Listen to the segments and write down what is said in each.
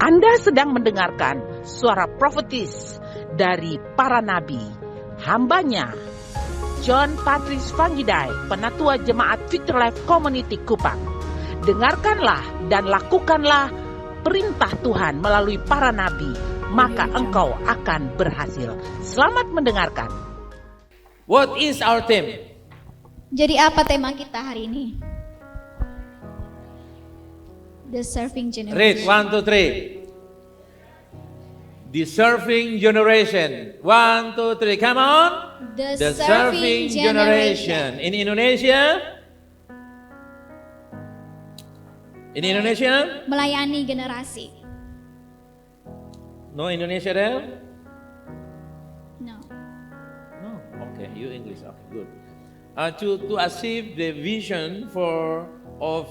Anda sedang mendengarkan suara profetis dari para nabi, hambanya John Patrice Vanggidai, Penatua Jemaat Future Life Community Kupang. Dengarkanlah dan lakukanlah perintah Tuhan melalui para nabi, maka engkau akan berhasil. Selamat mendengarkan. What is our theme? Jadi apa tema kita hari ini? The Serving Read, Generation. 1, 2, 3. The Serving Generation. 1, 2, 3, come on. The Serving Generation. In Indonesia? In Indonesia? Melayani generasi. No Indonesia there? No. No. Okay, you English. Okay, good. To achieve the vision of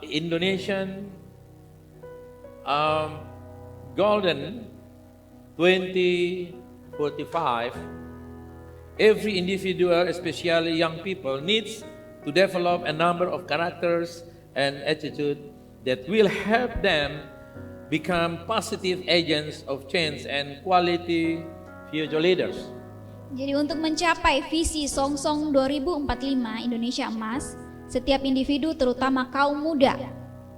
Indonesian Golden 2045, every individual, especially young people, needs to develop a number of characters and attitude that will help them become positive agents of change and quality future leaders. Jadi untuk mencapai visi Songsong 2045 Indonesia Emas, setiap individu terutama kaum muda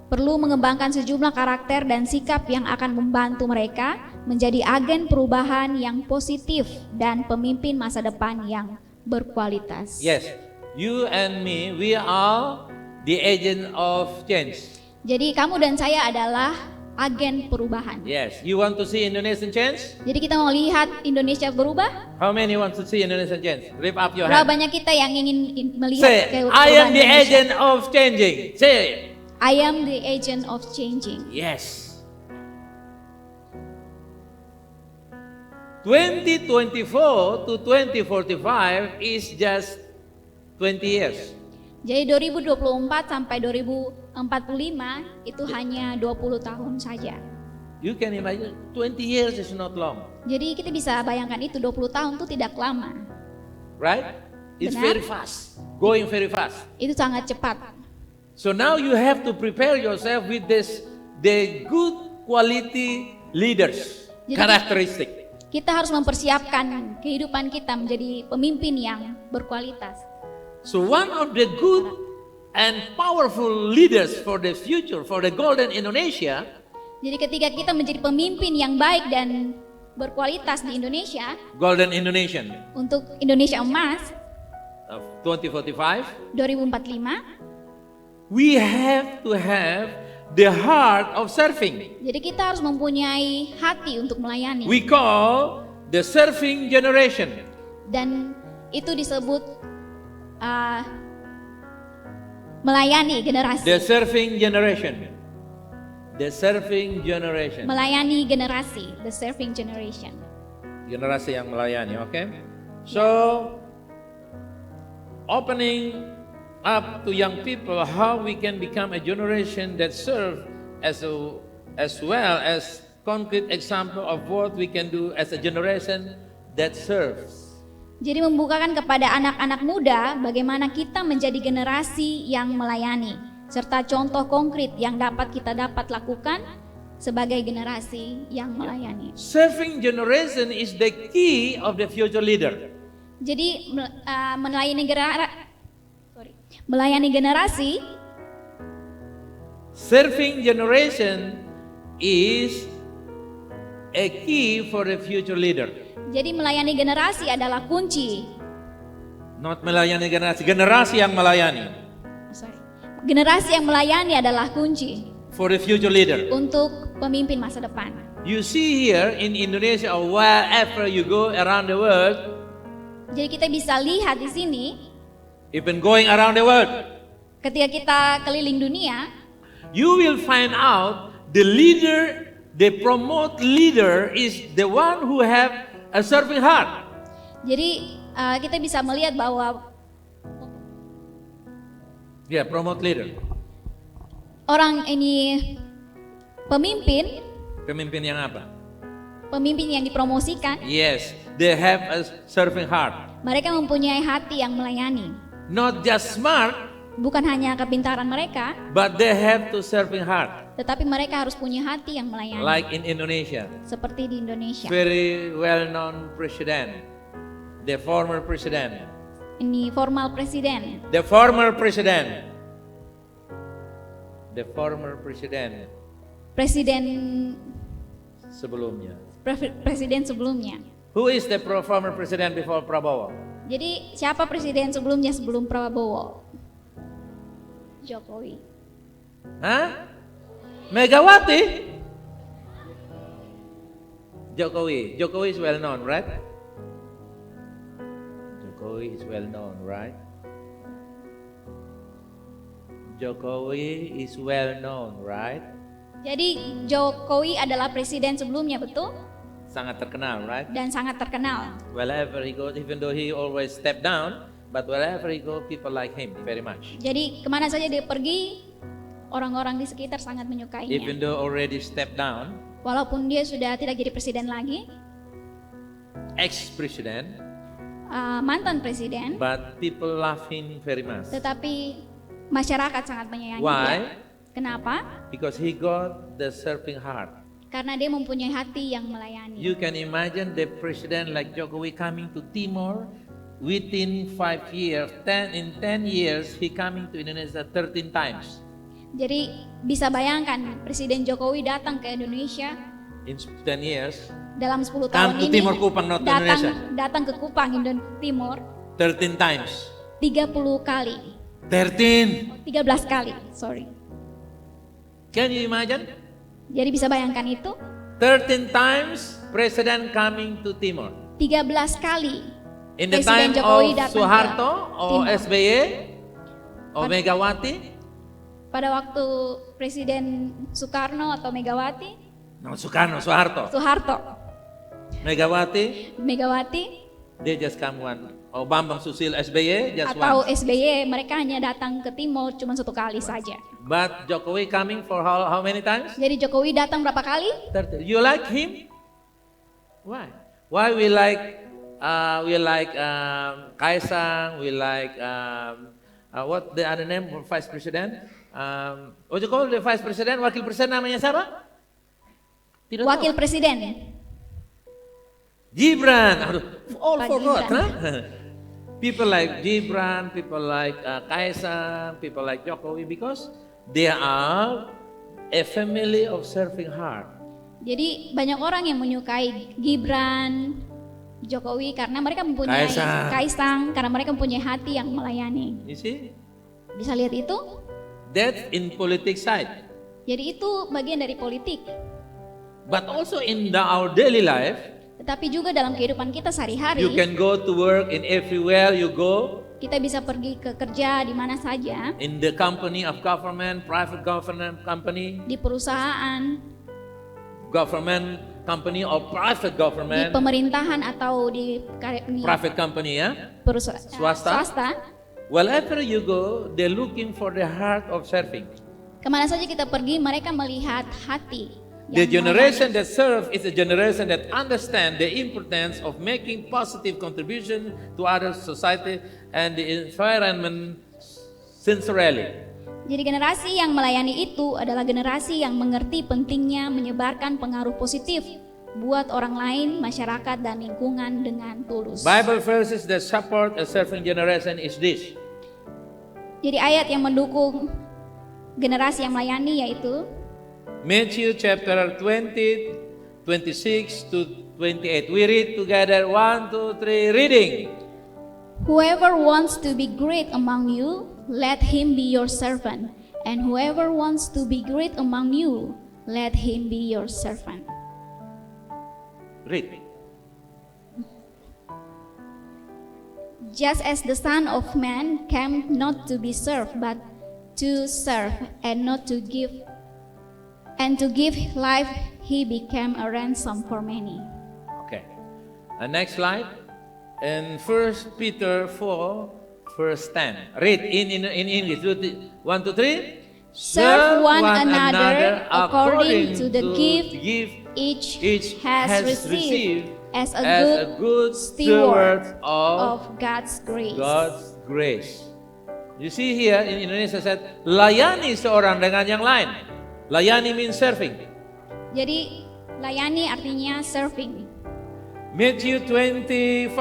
perlu mengembangkan sejumlah karakter dan sikap yang akan membantu mereka menjadi agen perubahan yang positif dan pemimpin masa depan yang berkualitas. Yes, you and me, we are the agent of change. Jadi kamu dan saya adalah agen perubahan. Yes, you want to see Indonesian change? Jadi kita mau lihat Indonesia berubah? How many want to see Indonesian change? Lift up your Berapa hand. banyak kita yang ingin melihat Say, perubahan I am the Indonesia? agent of changing. Say, I am the agent of changing. yes. 2024 to 2045 is just 20 years. Jadi 2024 sampai 2045 itu hanya 20 tahun saja. You can imagine 20 years is not long, Jadi kita bisa bayangkan itu 20 tahun itu tidak lama. right? It's Benar. very fast, going very fast. Itu sangat cepat. So now you have to prepare yourself with the good quality leaders Jadi- characteristic. Kita harus mempersiapkan kehidupan kita menjadi pemimpin yang berkualitas. So one of the good and powerful leaders for the future, for the golden Indonesia, Jadi ketika kita menjadi pemimpin yang baik dan berkualitas di Indonesia, golden Indonesian untuk Indonesia Emas of 2045, 2045, we have to have the heart of serving. jadi kita harus mempunyai hati untuk melayani. We call the serving generation. Dan itu disebut melayani generasi. The serving generation. The serving generation. Melayani generasi, the serving generation. Generasi yang melayani, okay? So, opening up to young people how we can become a generation that serve as well as concrete example of what we can do as a generation that serves. Jadi membukakan kepada anak-anak muda bagaimana kita menjadi generasi yang melayani, serta contoh konkret yang dapat kita lakukan sebagai generasi yang melayani. Serving generation is the key of the future leader. Jadi melayani generasi Serving generation is a key for the future leader. Jadi melayani generasi adalah kunci. Not melayani generasi yang melayani. Generasi yang melayani adalah kunci For the future leader. untuk pemimpin masa depan. You see here in Indonesia or wherever you go around the world, Jadi kita bisa lihat di sini even going around the world, ketika kita keliling dunia, you will find out the leader, the promote leader is the one who have a serving heart. jadi kita bisa melihat bahwa Yeah, promote leader. orang ini pemimpin Pemimpin yang apa? pemimpin yang dipromosikan, Yes, they have a serving heart. mereka mempunyai hati yang melayani. Not just smart, bukan hanya kepintaran mereka, but they have to serving heart. tetapi mereka harus punya hati yang melayani. Like in Indonesia, Seperti di Indonesia. very well-known president, the former president, Ini formal presiden. the former president, the former president Presiden sebelumnya. presiden sebelumnya. Who is the former president before Prabowo? Jadi siapa presiden sebelumnya sebelum Prabowo? Jokowi. Hah? Megawati? Jokowi. Jokowi is well known, right? Jokowi is well known, right? Jokowi is well known, right? Jadi Jokowi adalah presiden sebelumnya, betul? Sangat terkenal, right? Dan sangat terkenal. Wherever he goes, even though he always step down, but wherever he goes, people like him very much. Jadi kemana saja dia pergi, orang-orang di sekitar sangat menyukainya. Even though already step down, Walaupun dia sudah tidak jadi presiden lagi, ex-president, mantan presiden, but people love him very much. tetapi masyarakat sangat menyayangi Why? dia. Kenapa? Because he got the serving heart. Karena dia mempunyai hati yang melayani. You can imagine the president like Jokowi coming to Timor within 5 years. In 10 years, he coming to Indonesia 13 times. Jadi bisa bayangkan Presiden Jokowi datang ke Indonesia In 10 years, dalam 10 Come tahun to ini. Timor Kupang, not to Indonesia. Datang ke Kupang, Timor 13 times. 30 kali. 13. 13 kali, sorry. Can you imagine? Jadi bisa bayangkan itu 13 times president coming to Timor. 13 kali In the Presiden time Jokowi of datang Soeharto ke or Timor. SBY or Megawati? Pada waktu Presiden Soekarno atau Megawati, No, Soeharto. Soeharto, Megawati, Megawati they just come one. Oh, Bambang Susilo SBY just atau one. SBY, mereka hanya datang ke Timor cuma 1 kali saja. But Jokowi coming for how many times? Jadi Jokowi datang berapa kali? 30. You like him? Why? Why we like Kaisang? We like what the other name for vice president? What you call the vice president? Wakil presiden namanya siapa? Tidak Wakil tahu. Presiden. Gibran. Aduh, all Pak forgot, Gibran. huh? People like Gibran, people like Kaisang, people like Jokowi because they are a family of serving heart. Jadi banyak orang yang menyukai Gibran, Jokowi karena mereka mempunyai Kaisang karena mereka mempunyai hati yang melayani. You see? Bisa lihat itu? That's in politics side. Jadi itu bagian dari politik. But also in our daily life, Tetapi juga dalam kehidupan kita sehari-hari, you can go to work in everywhere you go, kita bisa pergi ke kerja di mana saja, in the company of government, private government company, di perusahaan, government company or private di government, pemerintahan atau di private company, ya. swasta. Wherever you go, they're looking for the heart of serving. Kemana saja kita pergi, mereka melihat hati. The yang generation that serve is a generation that understand the importance of making positive contribution to other society and the environment sincerely. Jadi generasi yang melayani itu adalah generasi yang mengerti pentingnya menyebarkan pengaruh positif buat orang lain, masyarakat dan lingkungan dengan tulus. Bible verses that support a serving generation is this. Jadi ayat yang mendukung generasi yang melayani yaitu Matthew chapter 20, 26 to 28. We read together 1, 2, 3 reading. Whoever wants to be great among you, let him be your servant. And whoever wants to be great among you, let him be your servant. Read. Just as the Son of Man came not to be served, but to serve and not to give, and to give life, he became a ransom for many. Okay. Next slide. In 1 Peter 4, verse 10. Read in English. 1, 2, 3. Serve one another according to the gift each has received as a good steward of God's grace. God's grace. You see here in Indonesia said, layani seorang dengan yang lain. Layani means serving. Jadi layani artinya serving. Matthew 25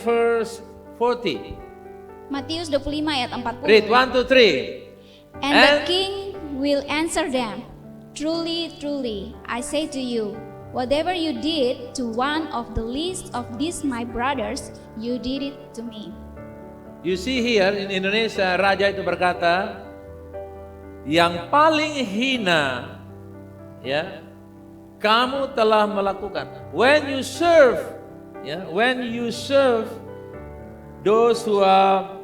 verse 40. Matius 25 ayat 40. Read 1, 2, 3. And the king will answer them, truly, truly, I say to you, whatever you did to one of the least of these my brothers, you did it to me. You see here in Indonesia, raja itu berkata, yang paling hina, ya, kamu telah melakukan. When you serve those who are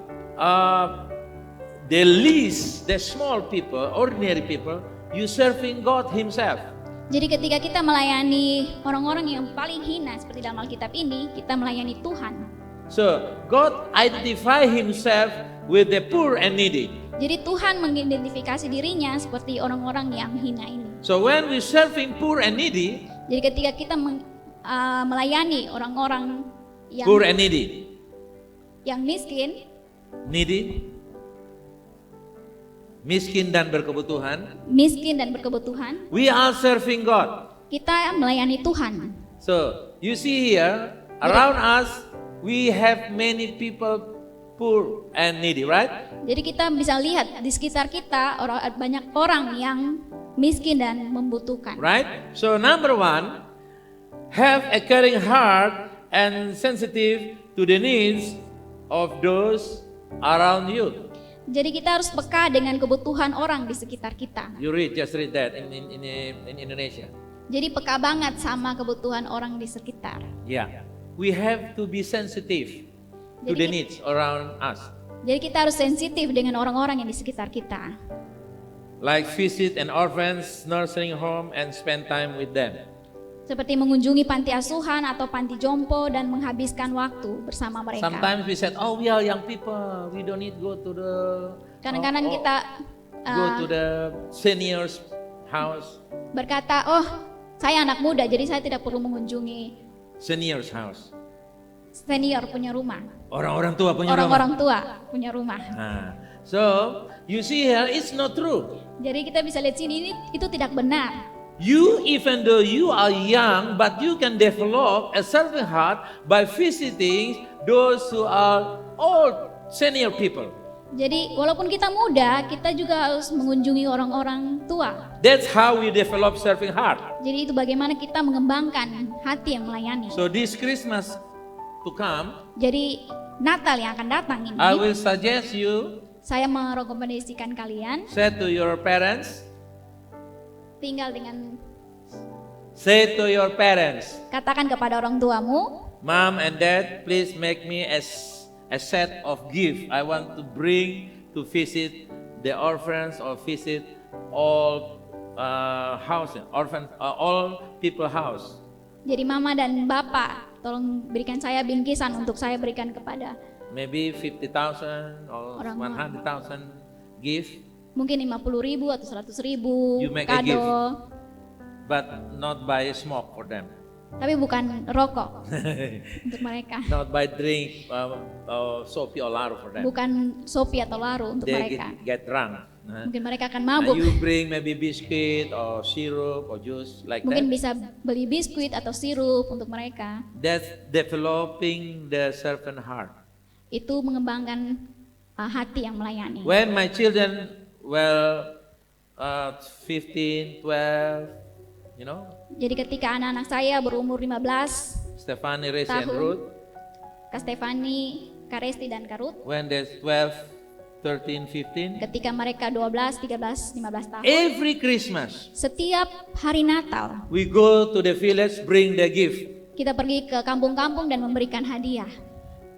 the least, the small people, ordinary people, you serving God Himself. Jadi ketika kita melayani orang-orang yang paling hina seperti dalam Alkitab ini, kita melayani Tuhan. So God identify Himself with the poor and needy. Jadi Tuhan mengidentifikasi dirinya seperti orang-orang yang hina ini. So when we serving poor and needy, Jadi ketika kita melayani orang-orang yang poor and needy, miskin, needy, miskin dan berkebutuhan, we are serving God. kita melayani Tuhan. So you see here around us we have many people poor and needy, right? Jadi kita bisa lihat di sekitar kita banyak orang yang miskin dan membutuhkan. Right? So number one, have a caring heart and sensitive to the needs of those around you. Jadi kita harus peka dengan kebutuhan orang di sekitar kita. You just read that in Indonesia. Jadi peka banget sama kebutuhan orang di sekitar. Yeah. We have to be sensitive to the needs around us. Jadi kita harus sensitif dengan orang-orang yang di sekitar kita. Like visit an orphans, nursing home and spend time with them. Seperti mengunjungi panti asuhan atau panti jompo dan menghabiskan waktu bersama mereka. Sometimes we said, oh we are young people, we don't need go to the Kadang-kadang kita go to the seniors house. Berkata, oh saya anak muda jadi saya tidak perlu mengunjungi Seniors house. senior punya rumah. Orang-orang tua punya Orang-orang tua punya rumah. Nah, so you see here it's not true. Jadi kita bisa lihat sini itu tidak benar. You, even though you are young, but you can develop a serving heart by visiting those who are old, senior people. Jadi walaupun kita muda, kita juga harus mengunjungi orang-orang tua. That's how we develop serving heart. Jadi itu bagaimana kita mengembangkan hati yang melayani. So this Christmas to come, Jadi Natal yang akan datang ini, I will suggest you saya merekomendasikan kalian say to your parents, say to your parents, katakan kepada orang tuamu, Mom and Dad, please make me a set of gift. I want to bring to visit the orphans or visit all house, orphans, all people house. Jadi mama dan bapak, tolong berikan saya bingkisan untuk saya berikan kepada Maybe 50,000 or Orang 100,000 gift, mungkin 50.000 atau 100.000 You make a gift. kado, but not buy smoke for them. tapi bukan rokok untuk mereka, Not buy drink, soapy or laro for them. bukan sopi atau laru untuk They mereka. get drunk. Mungkin mereka akan And mabuk. you bring maybe biscuit or syrup or juice like Mungkin that. bisa beli biskuit atau sirup untuk mereka. That's developing the servant heart. Itu mengembangkan hati yang melayani. When my children were 15, 12, you know, Jadi ketika anak-anak saya berumur 15, Stephanie, Resi, and Tahun. Ruth, Kak Stefani, Kak Resti dan Kak Ruth, when they're 12, 13, 15, ketika mereka 12, 13, 15 tahun, every Christmas setiap hari Natal we go to the village, bring the gift, kita pergi ke kampung-kampung dan memberikan hadiah.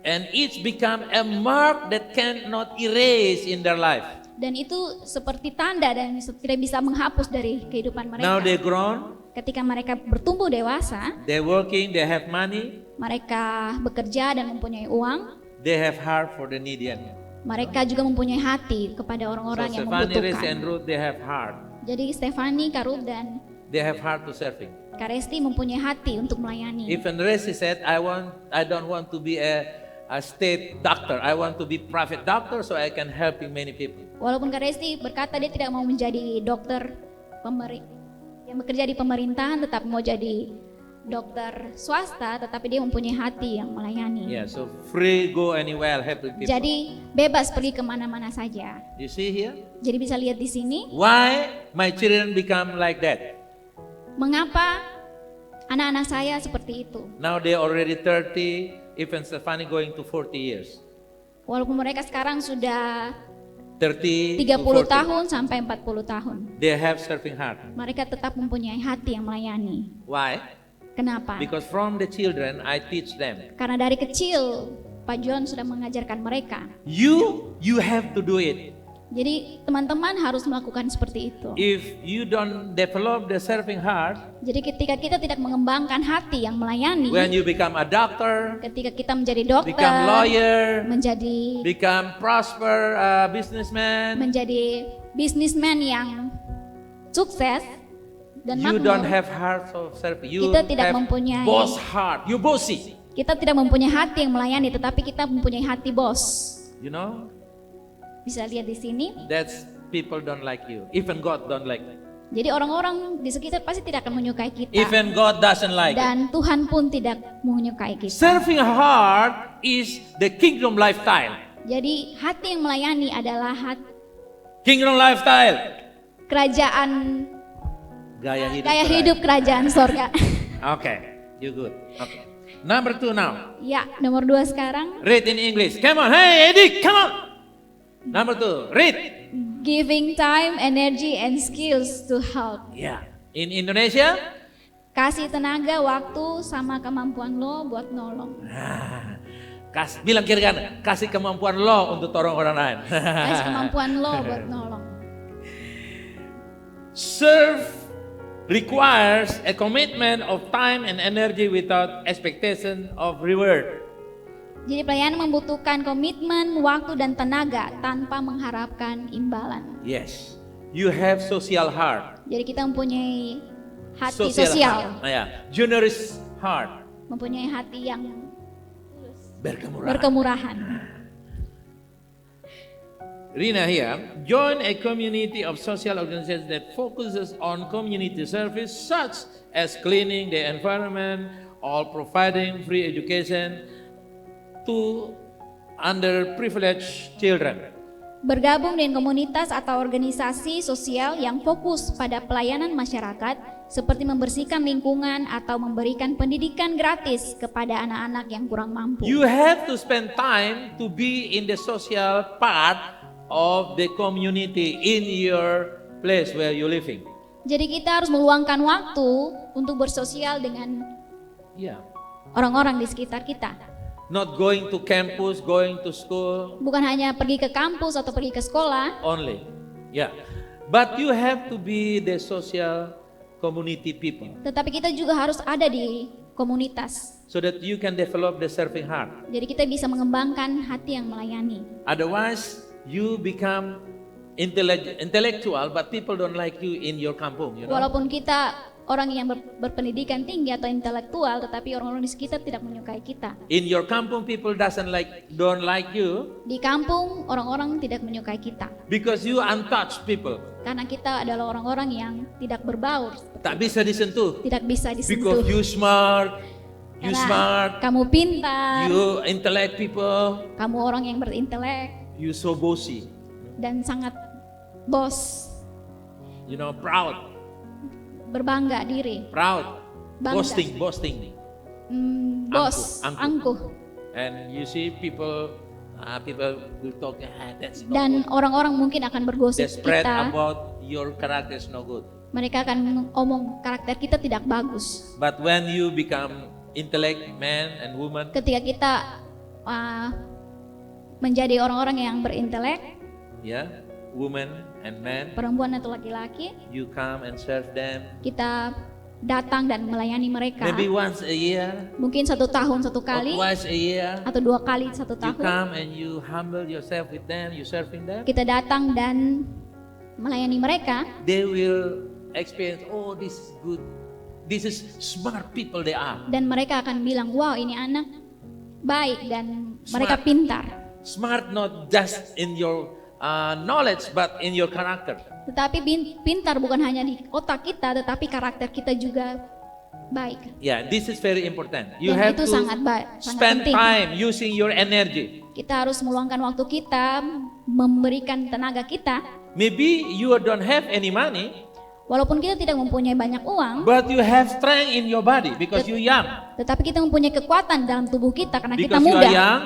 and each become a mark that cannot erase in their life. Dan itu seperti tanda dan tidak bisa menghapus dari kehidupan Now they mereka. grown, Ketika mereka bertumbuh dewasa, they're working, they have money, mereka bekerja dan mempunyai uang, they have heart for the needy. mereka juga mempunyai hati kepada So orang-orang yang Stephanie, Resi, and membutuhkan. Ruth, they have heart. Jadi Stefani, Kak Ruth dan They have heart to serving. Kak Resti mempunyai hati untuk melayani. Even Resi said, I don't want to be a a state doctor. I want to be private doctor so I can helping many people. Walaupun Kak Resti berkata dia tidak mau menjadi dokter yang bekerja di pemerintahan, tetapi mau jadi dokter swasta, tetapi dia mempunyai hati yang melayani. Yeah, so free, go anywhere, helping people. Jadi bebas pergi kemana-mana saja. You see here? Jadi bisa lihat di sini, Why my children become like that? mengapa anak-anak saya seperti itu. Now they already 30, even Stefani going to 40 years. Walaupun mereka sekarang sudah 30 30 to 40. tahun sampai 40 tahun. They have serving heart. Mereka tetap mempunyai hati yang melayani. Why? Kenapa? Because from the children I teach them. Karena dari kecil Pak John sudah mengajarkan mereka. You have to do it. Jadi teman-teman harus melakukan seperti itu. If you don't develop the serving heart, Jadi ketika kita tidak mengembangkan hati yang melayani, when you become a doctor, ketika kita menjadi dokter, become lawyer, menjadi prosper businessman, menjadi bisnismen yang sukses dan you don't makmur, have heart of serving. You Kita tidak have mempunyai- boss heart. You bossy. kita tidak mempunyai hati yang melayani, tetapi kita mempunyai hati bos. You know, Bisa lihat di sini. that's people don't like you. Even God don't like you. Jadi orang-orang di sekitar pasti tidak akan menyukai kita. Even God doesn't like you. Dan Tuhan pun tidak menyukai kita. Serving heart is the kingdom lifestyle. Jadi hati yang melayani adalah Kingdom lifestyle. kerajaan, Gaya hidup. gaya Christ. hidup kerajaan sorga. Okay, you good. Okay. Number 2 now. Ya, nomor 2 sekarang. Read in English. Come on, hey Eddie, come on. Number 2, read. Giving time, energy, and skills to help. Yeah. In Indonesia, Kasih tenaga, waktu, sama kemampuan lo buat nolong. bilang kiri kanan, kasih kemampuan lo untuk tolong orang lain. Kasih kemampuan lo buat nolong. Serve requires a commitment of time and energy without expectation of reward. Jadi pelayanan membutuhkan komitmen, waktu, dan tenaga tanpa mengharapkan imbalan. Yes. You have social heart. Jadi kita mempunyai hati sosial, Heart. Yeah. Generous heart. mempunyai hati yang Berkemurahan. berkemurahan. Rina here, join a community of social organizations that focuses on community service such as cleaning the environment or providing free education to underprivileged children. Bergabung dengan komunitas atau organisasi sosial yang fokus pada pelayanan masyarakat seperti membersihkan lingkungan atau memberikan pendidikan gratis kepada anak-anak yang kurang mampu. You have to spend time to be in the social part of the community in your place where you're living. Jadi kita harus meluangkan waktu untuk bersosial dengan Yeah. orang-orang di sekitar kita. Not going to campus, going to school Bukan hanya pergi ke kampus atau pergi ke sekolah, only. Yeah. But you have to be the social community people tetapi kita juga harus ada di komunitas. so that you can develop the serving heart. Jadi kita bisa mengembangkan hati yang melayani. Otherwise, you become intellectual but people don't like you in your kampung, you know. Walaupun kita orang yang berpendidikan tinggi atau intelektual, tetapi orang-orang di sekitar tidak menyukai kita. In your kampung people don't like you Di kampung orang-orang tidak menyukai kita because you untouched people. karena kita adalah orang-orang yang tidak berbaur, Tak bisa disentuh tidak bisa because disentuh. you smart, Karena kamu pintar, you intellect people, kamu orang yang berintelek you so bossy, dan sangat bos, you know, proud, berbangga diri, bangga. Bangga. boasting. bos, Angkuh. angkuh. And you see people will talk, that's no Dan good. orang-orang mungkin akan They bergosip spread kita. about your character is no good. Mereka akan ngomong karakter kita tidak bagus. But when you become intellect man and woman, Ketika kita menjadi orang-orang yang berintelek, yeah, woman and man, perempuan atau laki-laki, you come and serve them. kita datang dan melayani mereka. Maybe once a year, Mungkin 1 tahun 1 or kali twice a year, atau 2 kali 1 you tahun. come and you humble yourself with them, you serving them. Kita datang dan melayani mereka. They will experience, oh, this is good. This is smart people they are. Dan mereka akan bilang, wow, ini anak baik dan Mereka Smart. pintar. Smart not just in your knowledge, but in your character. Tetapi pintar bukan hanya di otak kita, tetapi karakter kita juga baik. Yeah, this is very important. You Dan have itu to sangat spend penting. time using your energy. Kita harus meluangkan waktu kita, memberikan tenaga kita. Maybe you don't have any money, Walaupun kita tidak mempunyai banyak uang, but you have strength in your body because you're young. tetapi kita mempunyai kekuatan dalam tubuh kita karena kita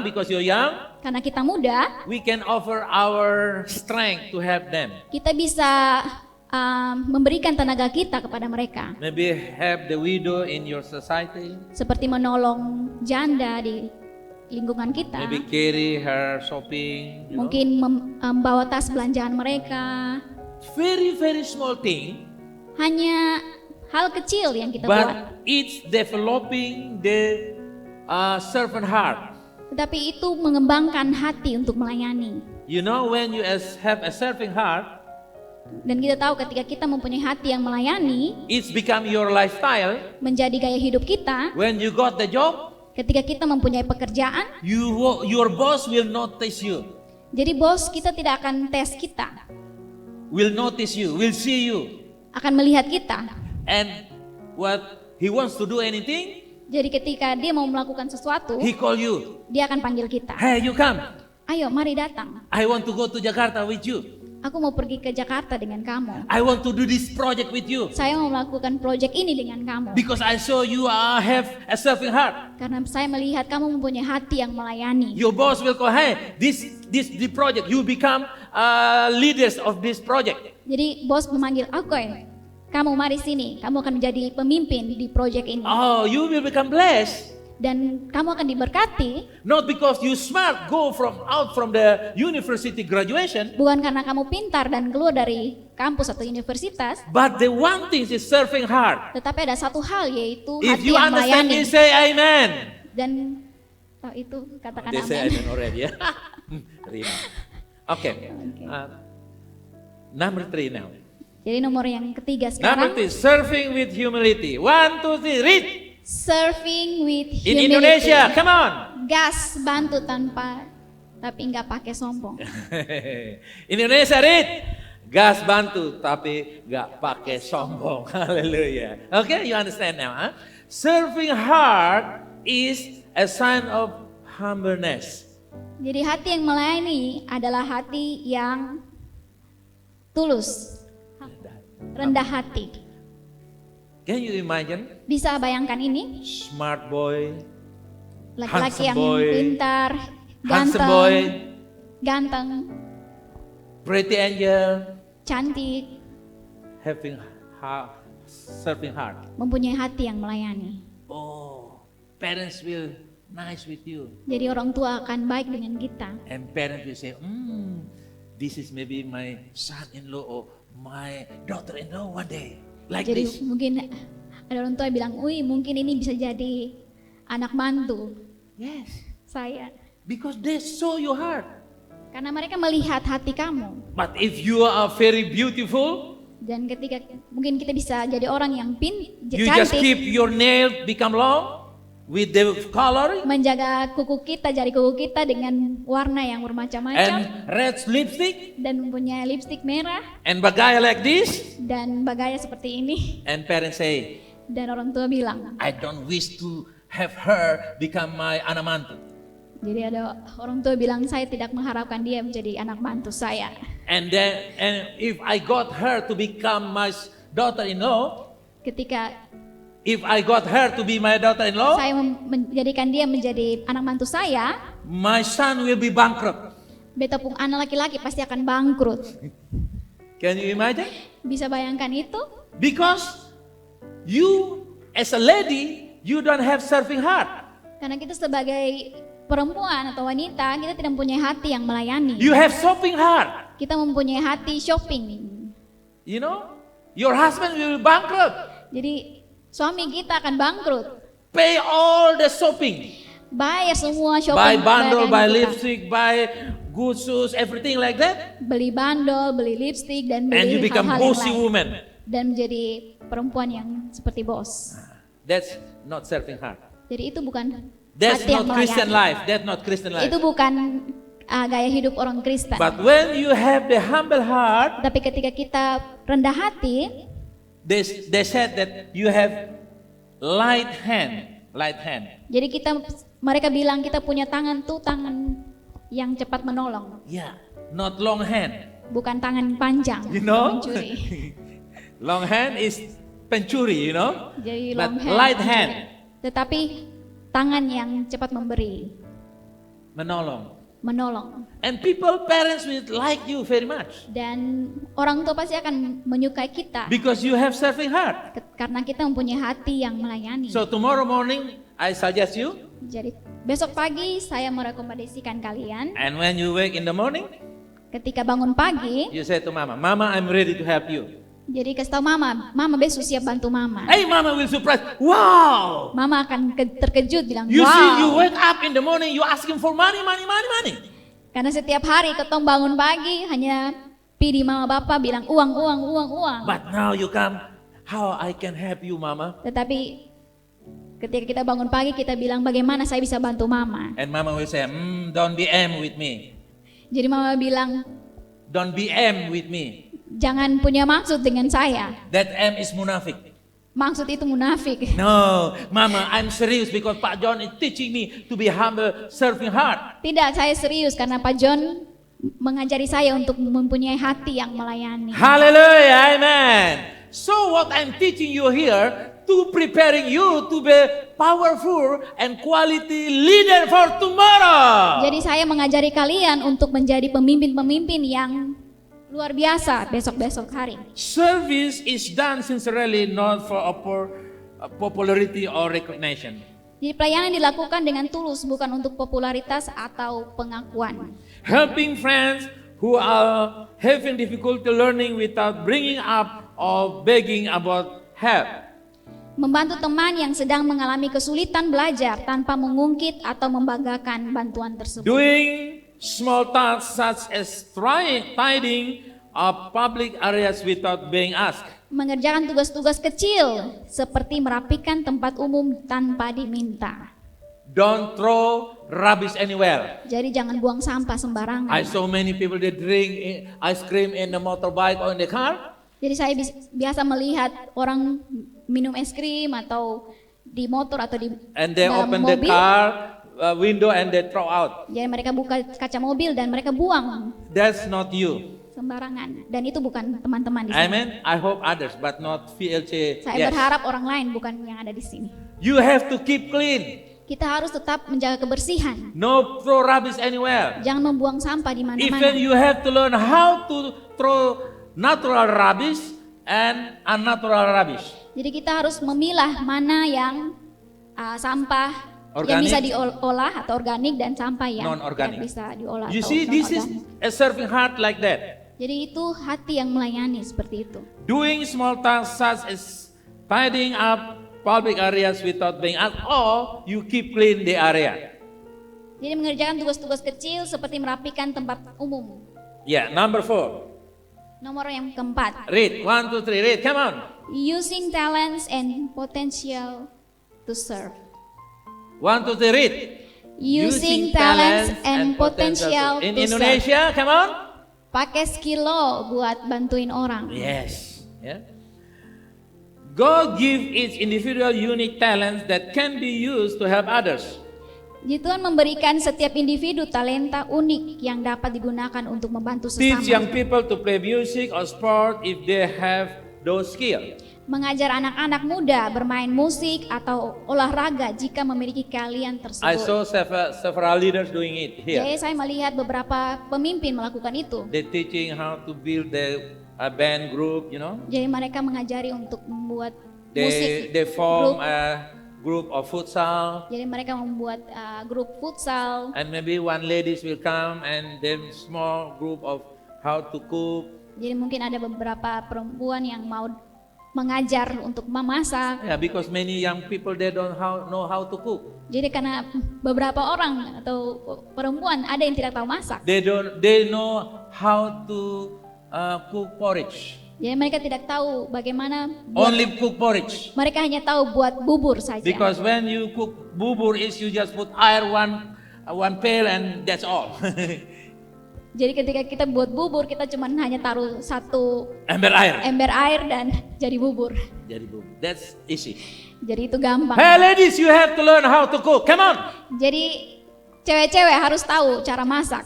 Because you're young, Karena kita muda, we can offer our strength to help them. kita bisa memberikan tenaga kita kepada mereka. Maybe help the widow in your society. Seperti menolong janda di lingkungan kita. Maybe carry her shopping. You know. Mungkin membawa tas belanjaan mereka. Very, very small thing. Hanya hal kecil yang kita buat. But it's developing the servant heart. Tetapi itu mengembangkan hati untuk melayani. You know, when you have a serving heart, Dan kita tahu ketika kita mempunyai hati yang melayani, it's become your lifestyle. menjadi gaya hidup kita. When you got the job, Ketika kita mempunyai pekerjaan, your boss will notice you, jadi bos kita tidak akan tes kita, will notice you, will see you, akan melihat kita. and what he wants to do anything, Jadi ketika dia mau melakukan sesuatu, he call you. dia akan panggil kita. Hey, you come. Ayo, mari datang. I want to go to Jakarta with you. Aku mau pergi ke Jakarta dengan kamu. I want to do this project with you Saya mau melakukan proyek ini dengan kamu. because I saw you have a serving heart. Karena saya melihat kamu mempunyai hati yang melayani. Your boss will call, hey, the project, you become leaders of this project. Jadi bos memanggil, oke, kamu mari sini. Kamu akan menjadi pemimpin di proyek ini. Oh, you will become blessed. Dan kamu akan diberkati. Not because you smart, go out from the university graduation, Bukan karena kamu pintar dan keluar dari kampus atau universitas. but the one thing is serving heart. Tetapi ada satu hal, yaitu If hati you yang understand melayani. me, say amen. Dan itu katakan They say amin. amen already, ya. Terima. Okay. Number 3 now. Jadi nomor yang ketiga Number sekarang, 3, serving with humility. 1, 2, 3, read. serving with In humility. Indonesia, come on. Gas bantu tapi nggak pakai sombong. Indonesia, read. Gas bantu tapi nggak pakai sombong. Hallelujah. Okay, you understand now, huh? Serving heart is a sign of humbleness. Jadi hati yang melayani adalah hati yang tulus, rendah hati. Can you imagine? Bisa bayangkan ini, Smart boy, laki-laki handsome yang boy, pintar, handsome boy, ganteng, pretty angel, cantik, having serving heart. mempunyai hati yang melayani. Oh, parents will nice with you, Jadi orang tua akan baik dengan kita. and parents will say, this is maybe my son-in-law or my daughter-in-law one day, like Jadi this. mungkin ada orang tua yang bilang, wih mungkin ini bisa jadi anak mantu Yes, saya. because they saw your heart. Karena mereka melihat hati kamu. But if you are very beautiful, Dan ketika mungkin kita bisa jadi orang yang you just cantik, keep your nail become long with the color menjaga jari kuku kita dengan warna yang bermacam-macam, and red lipstick dan mempunyai lipstik merah and bagaya like this, dan bagaya seperti ini. and parents say, Dan orang tua bilang, I don't wish to have her become my anak mantu. jadi ada orang tua bilang, saya tidak mengharapkan dia menjadi anak mantu saya. And if I got her to become my daughter-in-law, Ketika if I got her to be my daughter-in-law, saya menjadikan dia menjadi anak mantu saya, my son will be bankrupt. beta pun anak laki-laki pasti akan bangkrut. Can you imagine? Bisa bayangkan itu? Because you as a lady, you don't have serving heart. Karena kita sebagai perempuan atau wanita, kita tidak mempunyai hati yang melayani. You have shopping heart. Kita mempunyai hati shopping. You know, your husband will be bankrupt. Jadi suami kita akan bangkrut. Pay all the shopping. Bayar semua shopping. Buy bundle, bayaran buy kita. lipstick, buy good shoes, everything like that. Beli bandol, beli lipstick, dan And you beli become hal-hal yang bossy lain. woman. Dan menjadi perempuan yang seperti bos. That's not serving heart. Jadi itu bukan That's hati yang not Christian melayani. life. That's not Christian life. Itu bukan gaya hidup orang Kristen. But when you have the humble heart, Tapi ketika kita rendah hati, they said that you have light hand. Light hand. jadi mereka bilang kita punya tangan tuh tangan yang cepat menolong, Yeah, not long hand. bukan tangan panjang. You know? Mencuri. Long hand is pencuri, you know? Jadi But long hand, light mencuri. hand, Tetapi tangan yang cepat memberi, menolong. menolong. And people, parents will like you very much. Dan orang tua pasti akan menyukai kita Because you have serving heart. karena kita mempunyai hati yang melayani. So tomorrow morning, I suggest you, Jadi besok pagi saya merekomendasikan kalian and when you wake in the morning, ketika bangun pagi, you say to Mama, Mama, I'm ready to help you. jadi kasih tahu mama besok siap bantu mama. Hey, Mama will surprise. Wow! Mama akan terkejut bilang, You see, you wow. wake up in the morning, you asking for money. Karena setiap hari ketong bangun pagi hanya pilih mama bapak bilang uang. But now you come, how I can help you, Mama? Tetapi ketika kita bangun pagi kita bilang bagaimana saya bisa bantu mama. And Mama will say, don't be M with me. Jadi mama bilang Don't be M with me. jangan punya maksud dengan saya. That M is munafik. Maksud itu munafik. No, Mama, I'm serious because Pak John is teaching me to be humble, serving heart. Tidak, saya serius karena Pak John mengajari saya untuk mempunyai hati yang melayani. Hallelujah, amen. So what I'm teaching you here, to preparing you to be powerful and quality leader for tomorrow. Jadi saya mengajari kalian untuk menjadi pemimpin-pemimpin yang luar biasa besok-besok hari. Service is done sincerely, not for popularity or recognition. Jadi pelayanan dilakukan dengan tulus, bukan untuk popularitas atau pengakuan. Helping friends who are having difficulty learning without bringing up or begging about help. Membantu teman yang sedang mengalami kesulitan belajar tanpa mengungkit atau membanggakan bantuan tersebut. Doing small tasks such as tidying up public areas without being asked. Mengerjakan tugas-tugas kecil seperti merapikan tempat umum tanpa diminta. Don't throw rubbish anywhere. Jadi jangan buang sampah sembarangan. I saw many people they drink ice cream in the motorbike or in the car. Jadi saya biasa melihat orang minum es krim atau di motor atau di And they dalam open the mobil. car window and they throw out. Jadi mereka buka kaca mobil dan mereka buang That's not you. sembarangan. Dan itu bukan teman-teman di sini. Amen. I hope others, but not VLC. Saya Yes. berharap orang lain bukan yang ada di sini. You have to keep clean. Kita harus tetap menjaga kebersihan. No throw rubbish anywhere. Jangan membuang sampah di mana-mana. Even you have to learn how to throw natural rubbish and unnatural rubbish. Jadi kita harus memilah mana yang sampah yang Organik. bisa diolah atau organik dan sampah yang Non-organik. tidak bisa diolah You atau see, this is non-organik. a serving heart like that. Jadi itu hati yang melayani seperti itu. Doing small tasks such as tidying up public areas without being asked, or you keep clean the area. Jadi mengerjakan tugas-tugas kecil seperti merapikan tempat umum. Yeah, number 4. Nomor yang keempat, Read, 1, 2, 3, read, come on. using talents and potential to serve. 1, 2, 3, read. Using talents and potential In to serve. Indonesia, come on. Pakai skill lo buat bantuin orang. Yes. Yeah. God give each individual unique talents that can be used to help others. Jadi Tuhan memberikan setiap individu talenta unik yang dapat digunakan untuk membantu Teach young sesama. people to play music or sport if they have those skills. Mengajar anak-anak muda bermain musik atau olahraga jika memiliki keahlian I tersebut. saw several leaders doing it here. Jadi saya melihat beberapa pemimpin melakukan itu. They're teaching how to build a band group, you know. Jadi mereka mengajari untuk membuat musik They form grup. a group of futsal, Jadi mereka membuat grup futsal. and maybe one ladies will come and then small group of how to cook. Jadi mungkin ada beberapa perempuan yang mau mengajar untuk memasak. Yeah, because many young people they don't know how to cook. Jadi karena beberapa orang atau perempuan ada yang tidak tahu masak. They know how to cook porridge. Jadi mereka tidak tahu bagaimana Only cook porridge. mereka hanya tahu buat bubur saja. Because when you cook bubur is you just put air one pail and that's all. Jadi ketika kita buat bubur, kita cuma hanya taruh satu Ember air. ember air dan jadi bubur. Jadi bubur. That's easy. Jadi itu gampang. Hey ladies, you have to learn how to cook. Come on. Jadi cewek-cewek harus tahu cara masak.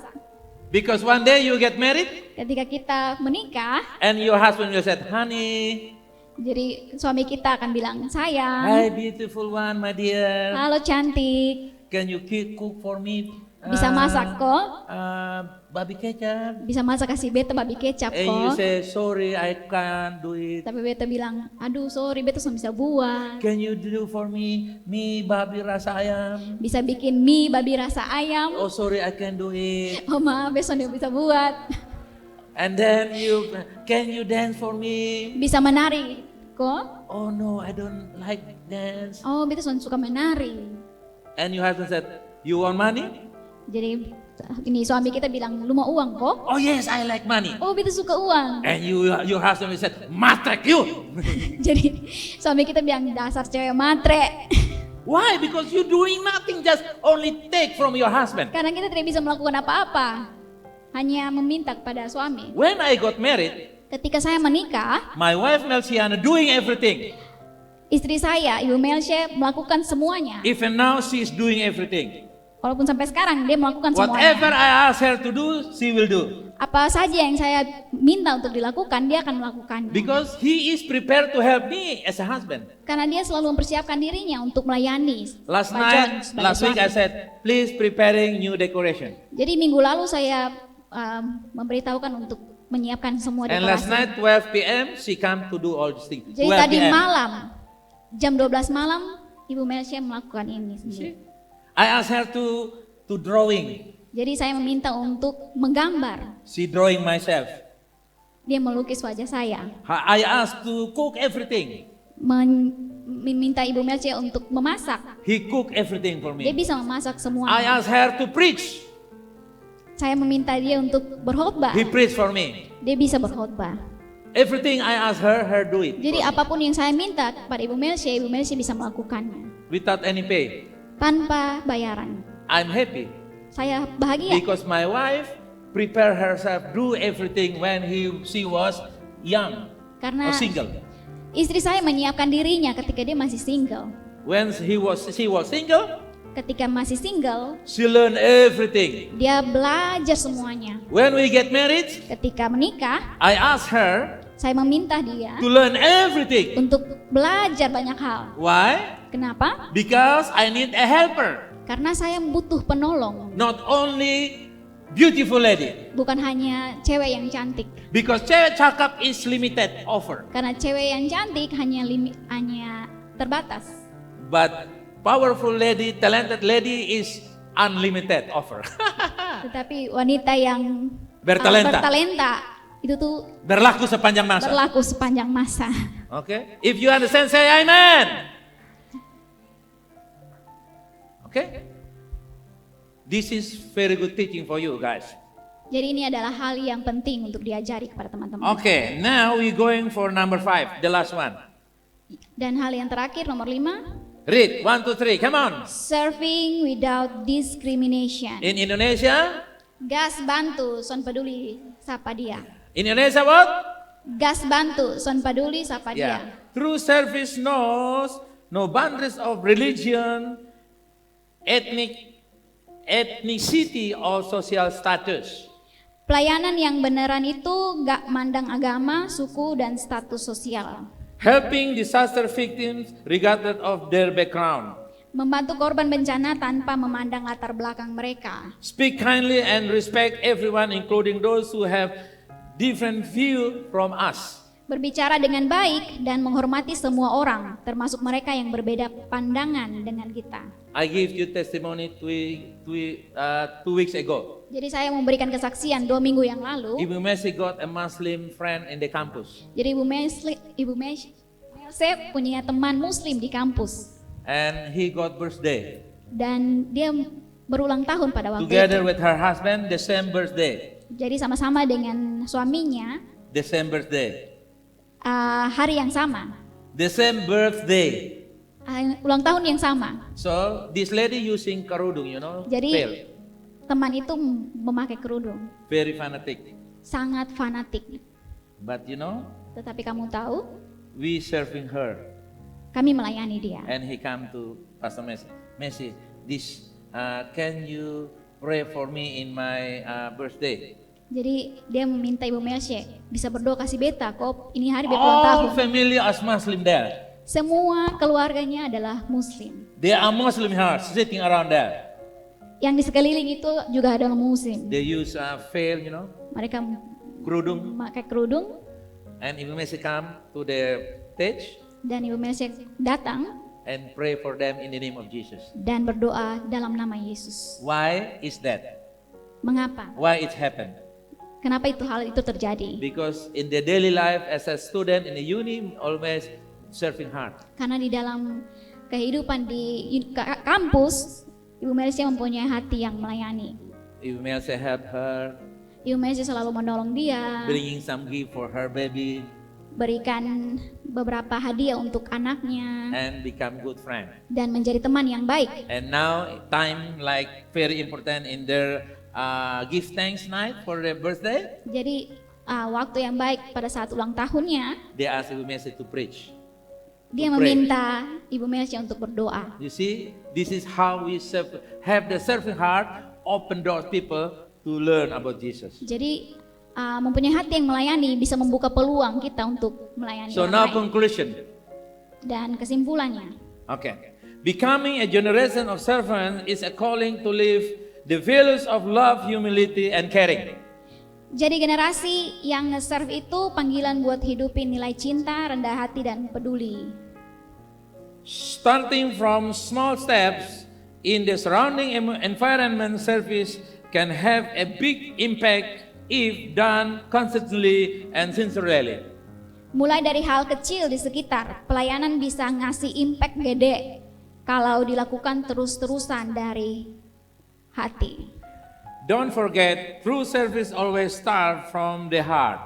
Because one day you get married Ketika kita menikah, and your husband will say, honey, jadi suami kita akan bilang, sayang, hi beautiful one, my dear. halo cantik, Can you cook for me? bisa masak kok, Babi kecap. bisa masak kasih beta babi kecap And you kok. say, sorry, I can't do it. Tapi beta bilang, aduh sorry beta cuma bisa buat. Can you do for me babi rasa ayam? Bisa bikin mie babi rasa ayam. Oh, sorry, I can't do it. Oh maaf besok dia bisa buat. And then can you dance for me? Bisa menari kok. Oh no, I don't like dance. Oh beta cuma suka menari. And your husband said, you want money? Jadi ini suami kita bilang, lu mau uang kok? Oh yes, I like money. Oh beta suka uang. And your husband said, matrek you. Jadi suami kita bilang, dasar cewek matre. Why? Because you doing nothing, just only take from your husband. Karena kita tidak bisa melakukan apa-apa, hanya meminta kepada suami. When I got married, Ketika saya menikah, my wife Melciana doing everything. istri saya, Ibu Melshe, melakukan semuanya. Even now she is doing everything. Walaupun sampai sekarang dia melakukan Whatever semuanya. I ask her to do, she will do. Apa saja yang saya minta untuk dilakukan, dia akan melakukannya. Because he is prepared to help me as a husband. Karena dia selalu mempersiapkan dirinya untuk melayani. Last Pak John sebagai last week I suami. said, please preparing new decoration. Jadi minggu lalu saya memberitahukan untuk menyiapkan semua And last dekorasi. night 12 p.m. she come to do all these things. Jadi 12 tadi p.m. malam, jam 12 malam, Ibu Melshe melakukan ini sendiri. I asked her to drawing. Jadi saya meminta untuk menggambar. She drawing myself. Dia melukis wajah saya. I asked to cook everything. Meminta Ibu Melshe untuk memasak. He cook everything for Dia me. bisa memasak I semuanya. asked her to preach. Saya meminta dia untuk berkhotbah. He preached for me. Dia bisa berkhotbah. Everything I asked her do it. Jadi apapun yang saya minta kepada Ibu Melshe bisa melakukannya Without any pay. tanpa bayaran. I'm happy. Saya bahagia Because my wife prepare herself do everything when she was young karena or single. istri saya menyiapkan dirinya ketika dia masih single. When she was single, Ketika masih single, she learned everything. dia belajar semuanya. When we get married, Ketika menikah, I asked her saya meminta dia to learn everything. untuk belajar banyak hal. Why? Kenapa? Because I need a helper. Karena saya butuh penolong. Not only beautiful lady. Bukan hanya cewek yang cantik. Because cewek cakep is limited offer. Karena cewek yang cantik hanya terbatas. But powerful lady, talented lady is unlimited offer. Tetapi wanita yang Bertalenta. bertalenta itu tuh Berlaku sepanjang masa. berlaku sepanjang masa. Okay? If you understand, say amen. Okay? This is very good teaching for you guys. Jadi ini adalah hal yang penting untuk diajari kepada teman-teman. Okay, now we going for number 5, the last one. Dan hal yang terakhir nomor 5, Read, 1, 2, 3, come on. serving without discrimination. In Indonesia, Gas bantu, son peduli, sapa dia. in Indonesia what? Gas bantu, son peduli, sapa Yeah. dia. True service knows no boundaries of religion, ethnicity, or social status. Pelayanan yang beneran itu gak mandang agama, suku, dan status sosial. Helping disaster victims regardless of their background. Membantu korban bencana tanpa memandang latar belakang mereka. Speak kindly and respect everyone, including those who have different view from us. Berbicara dengan baik dan menghormati semua orang, termasuk mereka yang berbeda pandangan dengan kita. I give you testimony 2 weeks ago. Jadi saya memberikan kesaksian 2 minggu yang lalu. Ibu Messi got a Muslim friend in the campus, Jadi Ibu Melse punya teman Muslim di kampus and he got birthday. dan dia berulang tahun pada waktu Together itu. with her husband, the same birthday. Jadi sama-sama dengan suaminya The same birthday. hari yang sama, the same birthday. ulang tahun yang sama. So this lady using kerudung, you know, Jadi veil, teman itu memakai kerudung, very fanatic. sangat fanatik. But you know, Tetapi kamu tahu, we serving her, kami melayani dia. and he come to Pastor Messi. Messi, this can you pray for me in my birthday? Jadi dia meminta Ibu Melshe bisa berdoa kasih beta, kok ini hari beta ulang tahun. All family as Muslim there. Semua keluarganya adalah Muslim. They are Muslim here sitting around there. Yang di sekeliling itu juga adalah Muslim. They use veil, you know, Mereka kerudung, memakai kerudung and Ibu Messi come to the stage dan Ibu Melshe datang and pray for them in the name of Jesus. dan berdoa dalam nama Yesus. Why is that? Mengapa? Why it happened? Kenapa hal itu terjadi? Because in the daily life as a student in the uni, always serving hard. Karena di dalam kehidupan di kampus, Ibu Melshe mempunyai hati yang melayani. Ibu Messi help her, Ibu Melshe selalu menolong dia, bringing some gift for her baby, berikan beberapa hadiah untuk anaknya, and become good friend. dan menjadi teman yang baik. And now time like very important in their give thanks night for their birthday. Jadi waktu yang baik pada saat ulang tahunnya, They ask Ibu Messi to preach. dia To pray. meminta Ibu Melshe untuk berdoa. You see, this is how we have the serving heart, open doors people to learn about Jesus. Jadi mempunyai hati yang melayani bisa membuka peluang kita untuk melayani So orang now lain. conclusion. Dan kesimpulannya, Okay. Becoming a generation of servants is a calling to live the values of love, humility, and caring. jadi generasi yang nge-serve itu panggilan buat hidupin nilai cinta, rendah hati, dan peduli. Starting from small steps in the surrounding environment, service can have a big impact if done consistently and sincerely. Mulai dari hal kecil di sekitar, pelayanan bisa ngasih impact gede kalau dilakukan terus-terusan dari hati. Don't forget, true service always starts from the heart.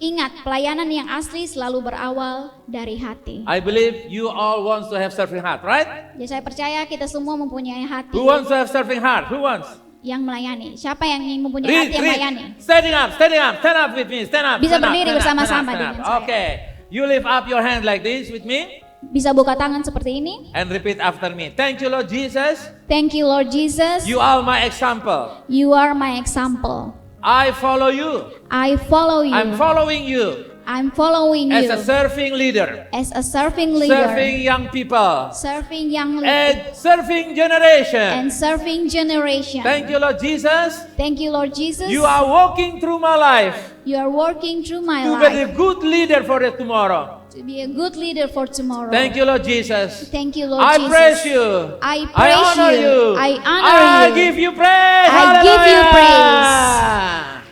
Ingat, pelayanan yang asli selalu berawal dari hati. I believe you all want to have serving heart, right? Jadi saya percaya kita semua mempunyai hati Who wants to have serving heart? Who wants? yang melayani. Siapa yang ingin mempunyai hati yang melayani? Standing up, stand up with me, stand up. Bisa stand up, berdiri stand up, bersama-sama stand up, dengan stand up. saya. Okay, you lift up your hand like this with me Bisa buka tangan seperti ini. and repeat after me. Thank you, Lord Jesus. Thank you, Lord Jesus. You are my example. You are my example. I follow you. I follow you. I'm following you I'm following as you a serving leader, as a serving leader, serving young people, serving young leaders, and serving generation. and serving generation. Thank you, Lord Jesus. Thank you, Lord Jesus. You are walking through my life You are working through my to be a life good leader for the tomorrow. to be a good leader for tomorrow. Thank you, Lord Jesus. Thank you, Lord I Jesus. praise you. I praise honor you. you. I honor I you. give you praise. I give you Hallelujah.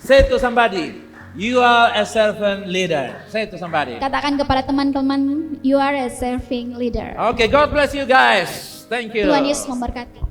Say to somebody, you are a servant leader. Say to somebody. Katakan kepada teman-teman, you are a serving leader. Okay, God bless you guys. Thank you. Tuhan Yesus memberkati.